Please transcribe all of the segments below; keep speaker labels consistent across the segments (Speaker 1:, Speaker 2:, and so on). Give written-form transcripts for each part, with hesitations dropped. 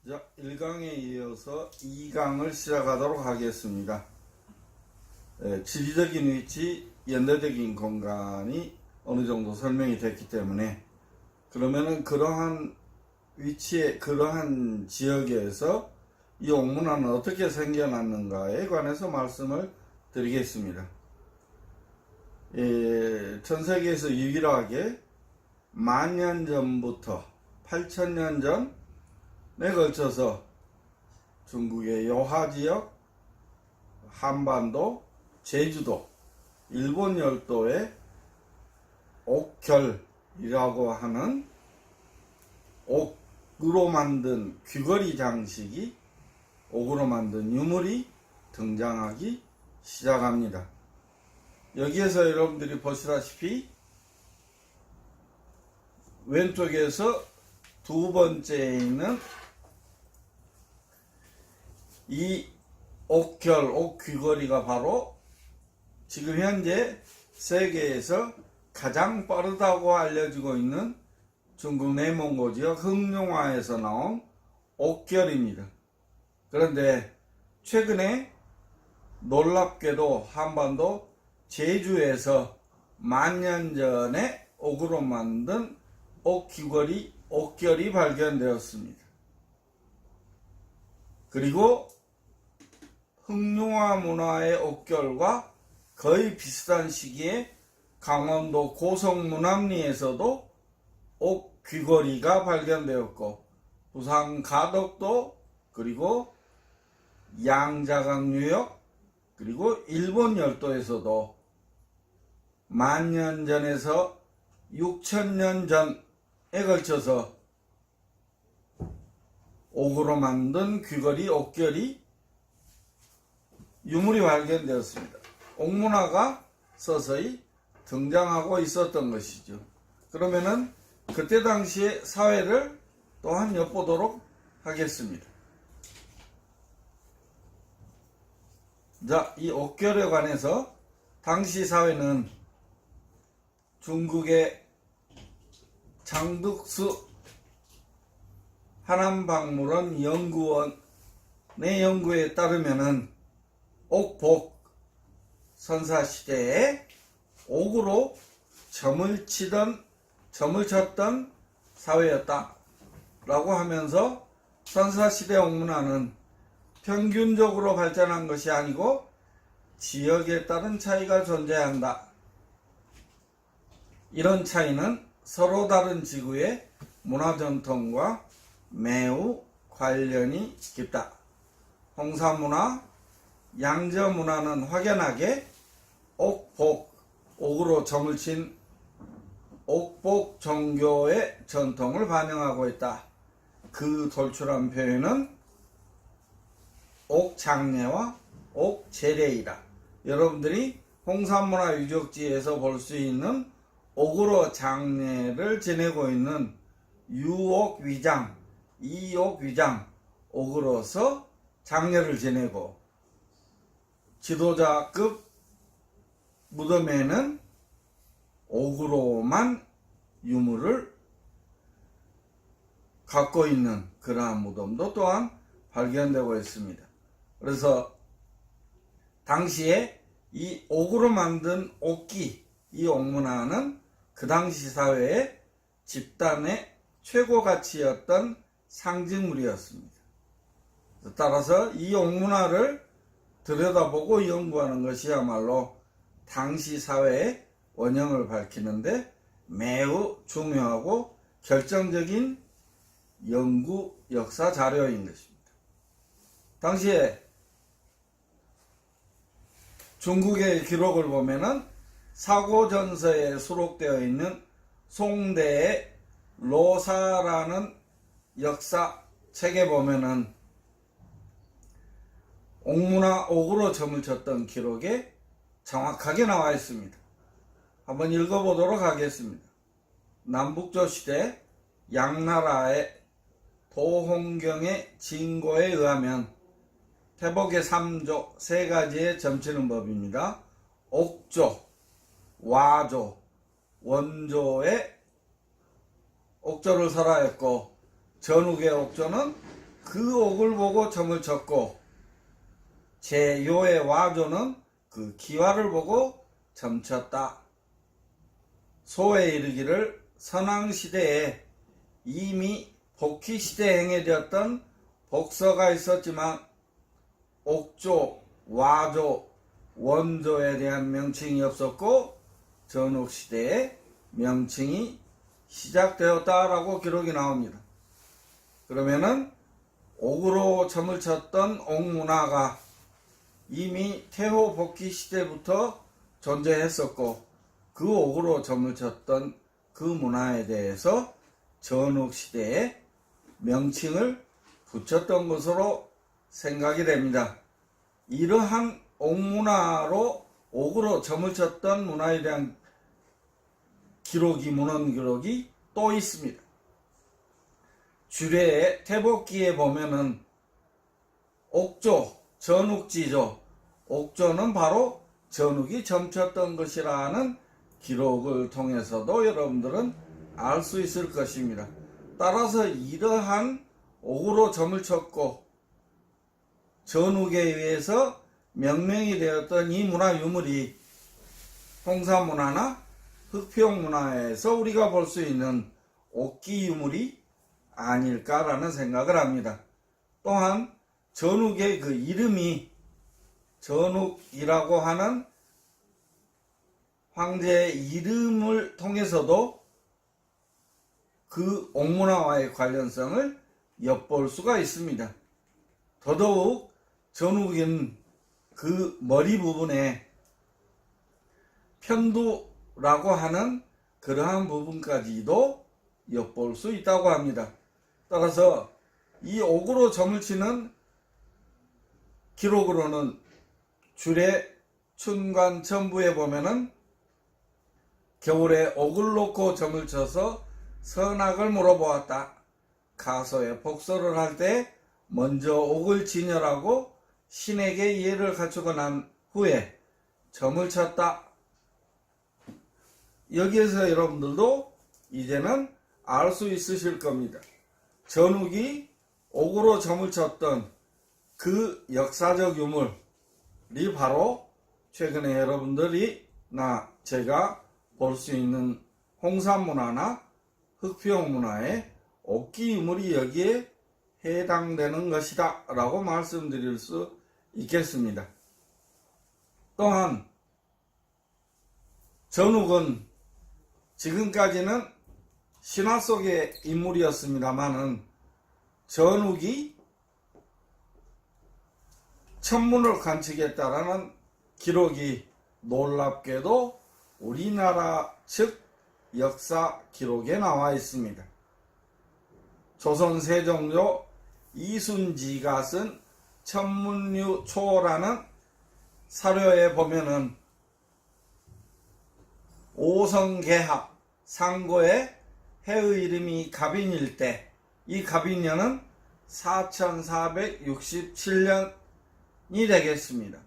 Speaker 1: 자, 1강에 이어서 2강을 시작하도록 하겠습니다. 지리적인 위치, 연대적인 공간이 어느 정도 설명이 됐기 때문에 그러면은 그러한 위치에, 그러한 지역에서 이 옥문화는 어떻게 생겨났는가에 관해서 말씀을 드리겠습니다. 전 세계에서 유일하게 만년 전부터 8,000년 전에 걸쳐서 중국의 요하지역, 한반도, 제주도, 일본 열도의 옥결이라고 하는 옥으로 만든 귀걸이 장식이, 옥으로 만든 유물이 등장하기 시작합니다. 여기에서 여러분들이 보시다시피 왼쪽에서 두 번째에 있는 이 옥결, 옥귀걸이가 바로 지금 현재 세계에서 가장 빠르다고 알려지고 있는 중국 내몽고 지역 흑룡화에서 나온 옥결입니다. 그런데 최근에 놀랍게도 한반도 제주에서 만년 전에 옥으로 만든 옥결이 발견되었습니다. 그리고 흑룡화 문화의 옥결과 거의 비슷한 시기에 강원도 고성 문암리에서도 옥귀걸이가 발견되었고, 부산 가덕도, 그리고 양자강 유역, 그리고 일본 열도에서도 만년 전에서 6,000년 전에 걸쳐서 옥으로 만든 귀걸이, 옥결이 유물이 발견되었습니다. 옥문화가 서서히 등장하고 있었던 것이죠. 그러면은 그때 당시의 사회를 또한 엿보도록 하겠습니다. 자, 이 옥결에 관해서 당시 사회는 중국의 장덕수 하남박물원 연구원의 연구에 따르면은 옥복 선사시대에 옥으로 점을 쳤던 사회였다 라고 하면서 선사시대 옥문화는 평균적으로 발전한 것이 아니고 지역에 따른 차이가 존재한다. 이런 차이는 서로 다른 지구의 문화 전통과 매우 관련이 깊다. 홍사문화, 양저문화는 확연하게 옥으로 점을 친 옥복 종교의 전통을 반영하고 있다. 그 돌출한 표현은 옥장례와 옥제례이다. 여러분들이 홍산문화 유적지에서 볼 수 있는 옥으로 장례를 지내고 있는 유옥위장, 이옥위장, 옥으로서 장례를 지내고, 지도자급 무덤에는 옥으로만 유물을 갖고 있는 그러한 무덤도 또한 발견되고 있습니다. 그래서 당시에 이 옥으로 만든 옥기, 이 옥문화는 그 당시 사회의 집단의 최고 가치였던 상징물이었습니다. 따라서 이 옥문화를 들여다보고 연구하는 것이야말로 당시 사회의 원형을 밝히는데 매우 중요하고 결정적인 연구 역사 자료인 것입니다. 당시에 중국의 기록을 보면은 사고전서에 수록되어 있는 송대의 로사라는 역사 책에 보면은 옥문화, 옥으로 점을 쳤던 기록에 정확하게 나와 있습니다. 한번 읽어보도록 하겠습니다. 남북조 시대 양나라의 도홍경의 진고에 의하면 태복의 3조 3가지의 점치는 법입니다. 옥조, 와조, 원조의 옥조를 설하였고, 전국의 옥조는 그 옥을 보고 점을 쳤고 제6의 와조는 그 기와를 보고 점쳤다. 소에 이르기를 선왕시대에 이미 복희시대에 행해졌던 복서가 있었지만 옥조, 와조, 원조에 대한 명칭이 없었고 전국시대에 명칭이 시작되었다라고 기록이 나옵니다. 그러면은 옥으로 점을 쳤던 옥문화가 이미 태호 복희 시대부터 존재했었고 그 옥으로 점을 쳤던 그 문화에 대해서 전국시대에 명칭을 붙였던 것으로 생각이 됩니다. 이러한 옥문화로 옥으로 점을 쳤던 문화에 대한 문헌 기록이 또 있습니다. 주례의 태복기에 보면은 옥조, 전욱지조, 옥조는 바로 전욱이 점쳤던 것이라는 기록을 통해서도 여러분들은 알 수 있을 것입니다. 따라서 이러한 옥으로 점을 쳤고 전욱에 의해서 명명이 되었던 이 문화 유물이 홍사문화나 흑평문화에서 우리가 볼 수 있는 옥기 유물이 아닐까라는 생각을 합니다. 또한 전욱의 그 이름이 전욱이라고 하는 황제의 이름을 통해서도 그 옥문화와의 관련성을 엿볼 수가 있습니다. 더더욱 전욱인 그 머리 부분에 편두라고 하는 그러한 부분까지도 엿볼 수 있다고 합니다. 따라서 이 옥으로 점을 치는 기록으로는 주례 춘관천부에 보면은 겨울에 옥을 놓고 점을 쳐서 선악을 물어보았다. 가소에 복서를 할 때 먼저 옥을 진열하고 신에게 예를 갖추고 난 후에 점을 쳤다. 여기에서 여러분들도 이제는 알 수 있으실 겁니다. 전욱이 옥으로 점을 쳤던 그 역사적 유물이 바로 최근에 여러분들이 제가 볼 수 있는 홍산문화나 흑평문화의 옥기 유물이 여기에 해당되는 것이다 라고 말씀드릴 수 있겠습니다. 또한 전욱은 지금까지는 신화 속의 인물이었습니다만은 전욱이 천문을 관측했다라는 기록이 놀랍게도 우리나라 측 역사 기록에 나와 있습니다. 조선 세종조 이순지가 쓴 천문유초라는 사료에 보면은 오성개합 상고의 해의 이름이 갑인일 때 이 갑인년은 4467년이 되겠습니다.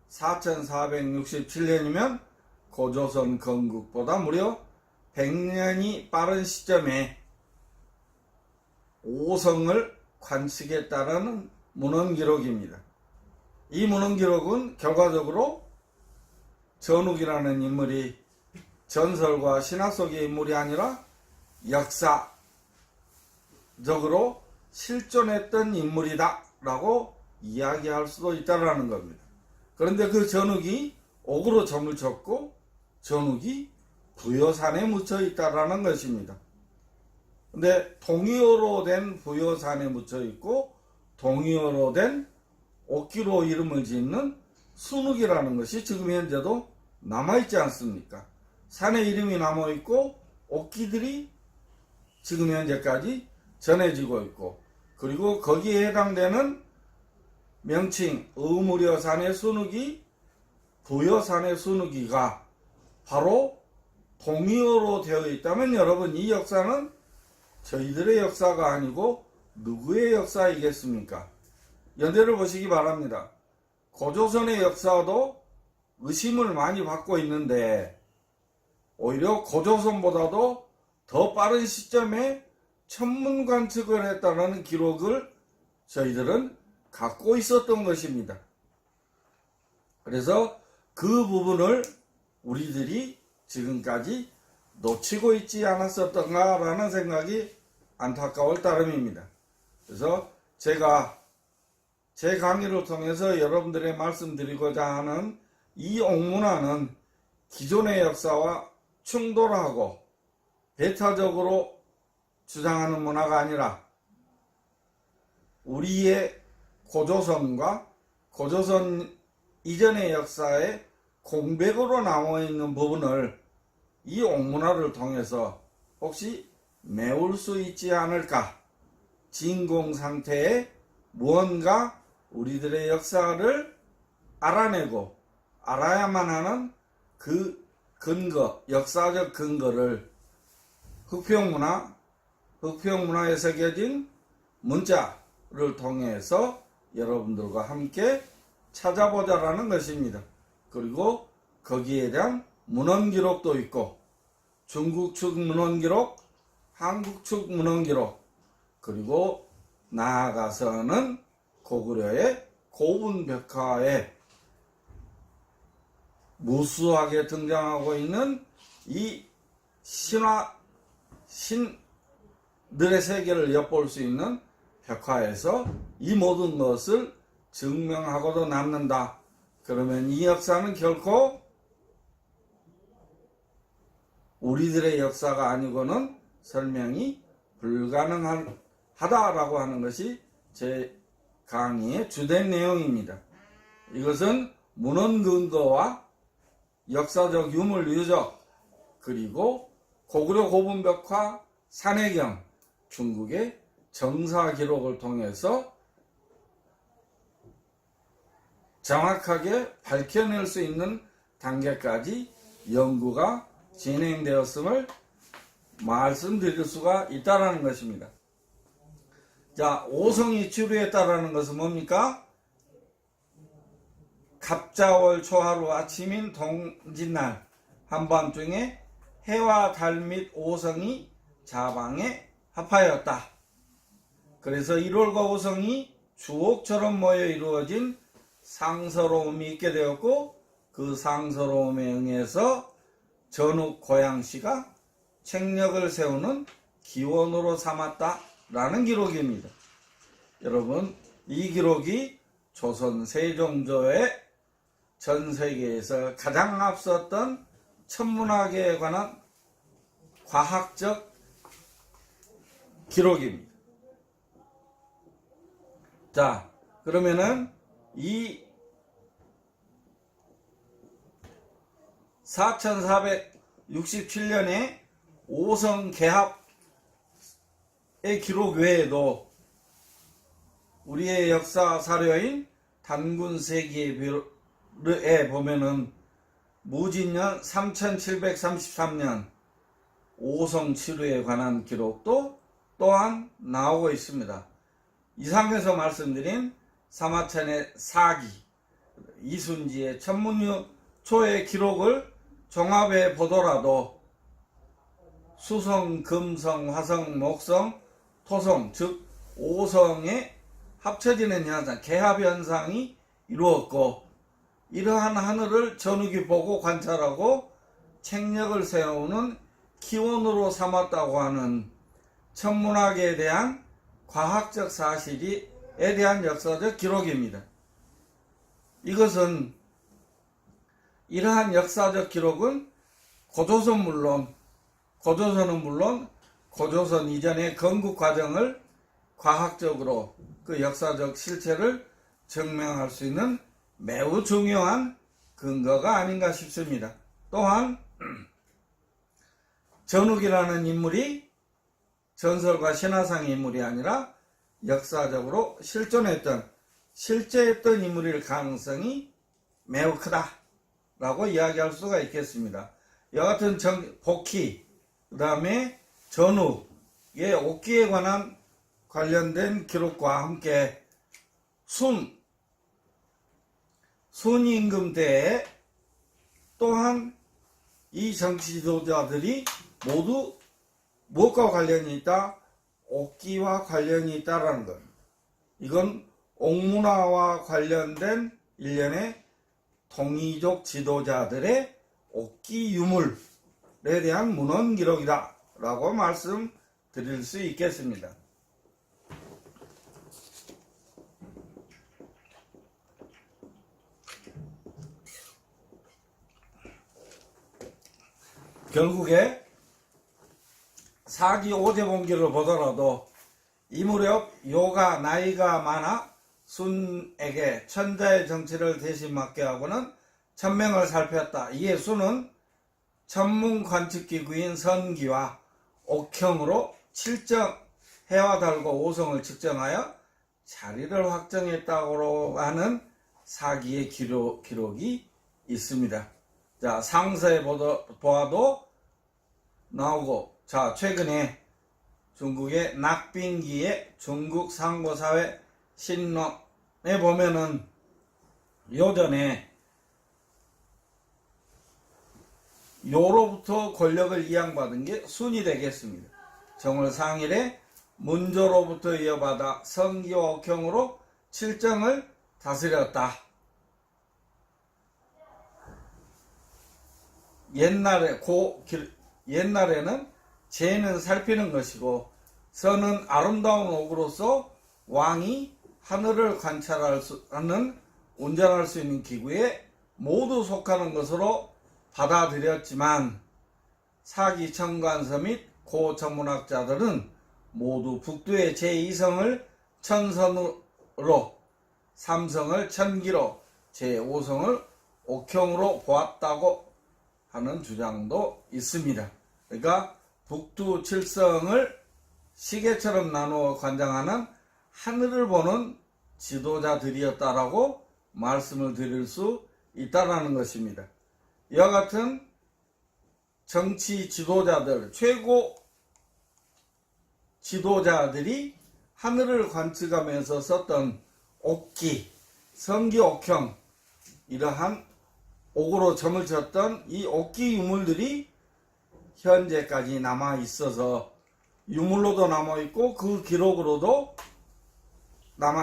Speaker 1: 4467년이면 고조선 건국보다 무려 100년이 빠른 시점에 오성을 관측했다는 문헌 기록입니다. 이 문헌 기록은 결과적으로 전욱이라는 인물이 전설과 신화 속의 인물이 아니라 역사적으로 실존했던 인물이다 라고 이야기할 수도 있다는 겁니다. 그런데 그 전욱이 옥으로 점을 쳤고 전욱이 부여산에 묻혀 있다라는 것입니다. 근데 동의어로 된 부여산에 묻혀 있고 동의어로 된 옥기로 이름을 짓는 순욱이라는 것이 지금 현재도 남아있지 않습니까? 산의 이름이 남아있고 옥기들이 지금 현재까지 전해지고 있고 그리고 거기에 해당되는 명칭 의무려산의 순욱이 부여산의 순욱이가 바로 동의어로 되어 있다면 여러분 이 역사는 저희들의 역사가 아니고 누구의 역사이겠습니까? 연대를 보시기 바랍니다. 고조선의 역사도 의심을 많이 받고 있는데 오히려 고조선보다도 더 빠른 시점에 천문 관측을 했다는 기록을 저희들은 갖고 있었던 것입니다. 그래서 그 부분을 우리들이 지금까지 놓치고 있지 않았었던가라는 생각이 안타까울 따름입니다. 그래서 제가 제 강의를 통해서 여러분들의 말씀드리고자 하는 이 옥문화는 기존의 역사와 충돌하고 배타적으로 주장하는 문화가 아니라 우리의 고조선과 고조선 이전의 역사의 공백으로 남아 있는 부분을 이 옥문화를 통해서 혹시 메울 수 있지 않을까, 진공 상태에 무언가 우리들의 역사를 알아내고 알아야만 하는 그 근거, 역사적 근거를 흑평문화에 새겨진 문자를 통해서 여러분들과 함께 찾아보자라는 것입니다. 그리고 거기에 대한 문헌 기록도 있고 중국 측 문헌 기록, 한국 측 문헌 기록, 그리고 나아가서는 고구려의 고분벽화에 무수하게 등장하고 있는 이 신들의 세계를 엿볼 수 있는 벽화에서 이 모든 것을 증명하고도 남는다. 그러면 이 역사는 결코 우리들의 역사가 아니고는 설명이 불가능하다라고 하는 것이 제 강의의 주된 내용입니다. 이것은 문헌 근거와 역사적 유물 유적, 그리고 고구려 고분벽화, 산해경, 중국의 정사 기록을 통해서 정확하게 밝혀낼 수 있는 단계까지 연구가 진행되었음을 말씀드릴 수가 있다는 것입니다. 자, 오성이 치루했다라는 것은 뭡니까? 갑자월 초하루 아침인 동짓날 한밤중에 해와 달 및 오성이 자방에 합하였다. 그래서 1월과 오성이 주옥처럼 모여 이루어진 상서로움이 있게 되었고, 그 상서로움에 응해서 전욱 고양시가 책력을 세우는 기원으로 삼았다라는 기록입니다. 여러분, 이 기록이 조선 세종조의 전 세계에서 가장 앞섰던 천문학에 관한 과학적 기록입니다. 자, 그러면은 이 4467년에 오성 개합의 기록 외에도 우리의 역사 사료인 단군세기에 보면은 무진년 3733년 오성 치루에 관한 기록도 또한 나오고 있습니다. 이상에서 말씀드린 사마천의 사기, 이순지의 천문유초의 기록을 종합해 보더라도 수성, 금성, 화성, 목성, 토성, 즉 5성에 합쳐지는 현상, 개합 현상이 이루었고, 이러한 하늘을 전욱이 보고 관찰하고 책력을 세우는 기원으로 삼았다고 하는 천문학에 대한 과학적 사실에 대한 역사적 기록입니다. 이것은 이러한 역사적 기록은 고조선은 물론 고조선 이전의 건국 과정을 과학적으로 그 역사적 실체를 증명할 수 있는 매우 중요한 근거가 아닌가 싶습니다. 또한 전욱이라는 인물이 전설과 신화상의 인물이 아니라 역사적으로 실제했던 인물일 가능성이 매우 크다라고 이야기할 수가 있겠습니다. 여하튼 복희, 그 다음에 전욱의 옥기에 관련된 기록과 함께 순임금 때에 또한 이 정치 지도자들이 모두 무엇과 관련이 있다? 옥기와 관련이 있다라는 것. 이건 옥문화와 관련된 일련의 동이족 지도자들의 옥기 유물에 대한 문헌 기록이다 라고 말씀드릴 수 있겠습니다. 결국에 사기 오제본기를 보더라도 이 무렵 요가 나이가 많아 순에게 천자의 정치를 대신 맡게 하고는 천명을 살폈다. 이에 순은 천문 관측기구인 선기와 옥형으로 칠정 해와 달과 오성을 측정하여 자리를 확정했다고 하는 사기의 기록이 있습니다. 자, 상서에 보아도 나오고, 자, 최근에 중국의 낙빈기의 중국 상고사회 신론에 보면은 요전에 요로부터 권력을 이양받은 게 순이 되겠습니다. 정월 상일에 문조로부터 이어받아 성기와 옥형으로 칠정을 다스렸다. 옛날에는 재는 살피는 것이고 선은 아름다운 옥으로서 왕이 하늘을 운전할 수 있는 기구에 모두 속하는 것으로 받아들였지만 사기 천관서 및 고천문학자들은 모두 북두의 제2성을 천선으로, 삼성을 천기로, 제5성을 옥형으로 보았다고 하는 주장도 있습니다. 그러니까 북두 칠성을 시계처럼 나누어 관장하는 하늘을 보는 지도자들이었다라고 말씀을 드릴 수 있다라는 것입니다. 이와 같은 정치 지도자들, 최고 지도자들이 하늘을 관측하면서 썼던 옥기, 성기 옥형, 이러한 옥으로 점을 쳤던 이 옥기 유물들이 현재까지 남아 있어서 유물로도 남아 있고 그 기록으로도 남아